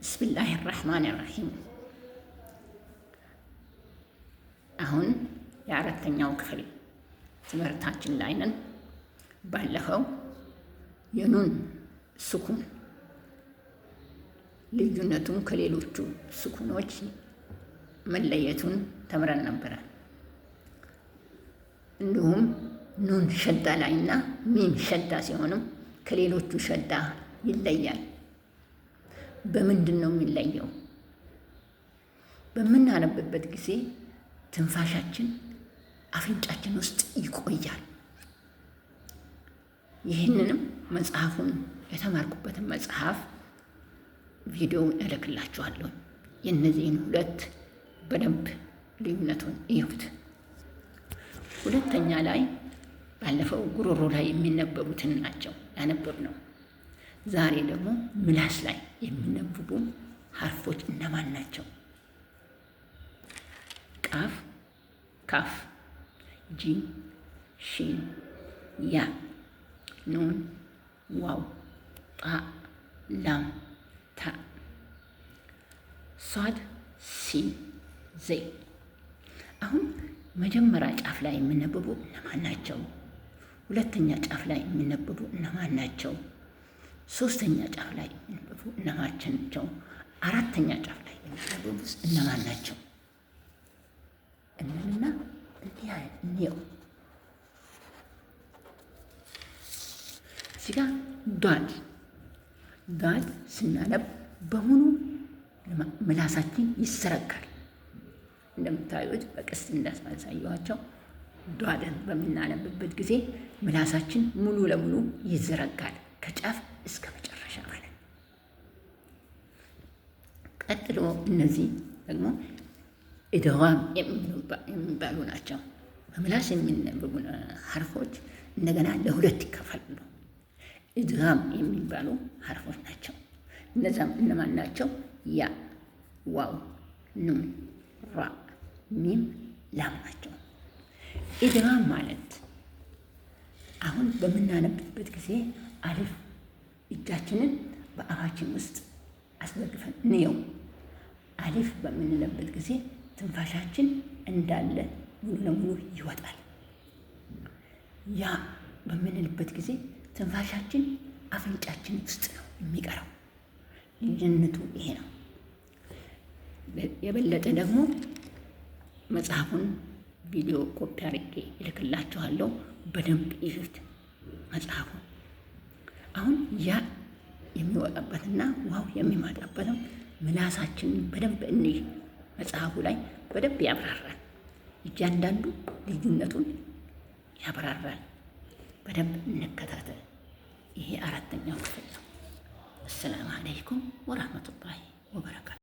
ብስሚላህ ራህማን ራሂም። አሁን የአራተኛው ክፍል ትምህርታችን ላይ ነን። ባለፈው የኑን ስኩን ልዩነቱን ከሌሎቹ ስኩኖች መለየቱን ተምረን ነበረ። እንዲሁም ኑን ሸዳ ላይና ሚም ሸዳ ሲሆንም ከሌሎቹ ሸዳ ይለያል። በምንድን ነው የሚለየው? በምናነብበት ጊዜ ትንፋሻችን አፍንጫችን ውስጥ ይቆያል። ይህንንም መጽሐፉን የተማርኩበትን መጽሐፍ ቪዲዮ እልክላችኋለሁ። የእነዚህን ሁለት በደንብ ልዩነቱን እዩት። ሁለተኛ ላይ ባለፈው ጉሮሮ ላይ የሚነበቡትን ናቸው ያነበብነው። ዛሬ ደግሞ ምላስ ላይ የሚነበቡ ሀርፎች እነማን ናቸው? ቃፍ፣ ካፍ፣ ጂም፣ ሺን፣ ያ፣ ኑን፣ ዋው፣ ጣ፣ ላም፣ ታ፣ ሷድ፣ ሲን፣ ዘይ። አሁን መጀመሪያ ጫፍ ላይ የሚነበቡ እነማን ናቸው? ሁለተኛ ጫፍ ላይ የሚነበቡ እነማን ናቸው? ሶስተኛ ጫፍ ላይ የሚነበቡ እነማን ናቸው? አራተኛ ጫፍ ላይ የሚነበቡ እነማን ናቸው? እንልና እንየው። እዚህ ጋ ዷድ ስናነብ በሙሉ ምላሳችን ይዘረጋል። እንደምታዩት በቀስት እንዳሳየኋቸው ዷድን በምናነብበት ጊዜ ምላሳችን ሙሉ ለሙሉ ይዘረጋል ከጫፍ እስከ መጨረሻ ማለት። ቀጥሎ እነዚህ ደግሞ ኢድጋም የሚባሉ ናቸው። በምላስ የሚነበቡ ሀርፎች እንደገና ለሁለት ይከፈላሉ። ኢድጋም የሚባሉ ሀርፎች ናቸው። እነዛም እነማን ናቸው? ያ፣ ዋው፣ ኑን፣ ራ፣ ሚም፣ ላም ናቸው። ኢድጋም ማለት አሁን በምናነብበት ጊዜ አሊፍ እጃችንን በአፋችን ውስጥ አስደግፈን እንየው። አሊፍ በምንለበት ጊዜ ትንፋሻችን እንዳለ ሙሉ ለሙሉ ይወጣል። ያ በምንልበት ጊዜ ትንፋሻችን አፍንጫችን ውስጥ ነው የሚቀረው። ልዩነቱ ይሄ ነው። የበለጠ ደግሞ መጽሐፉን ቪዲዮ ኮፒ አድርጌ እልክላችኋለሁ። በደንብ ይዩት መጽሐፉን። አሁን ያ የሚወጣበትና ዋው የሚመጣበትም ምላሳችንን በደንብ እንይ። መጽሐፉ ላይ በደንብ ያብራራል። እያንዳንዱ ልዩነቱን ያብራራል። በደንብ እንከታተል። ይሄ አራተኛው ክፍል ነው። አሰላሙ አለይኩም ወራህመቱላሂ ወበረካቱ።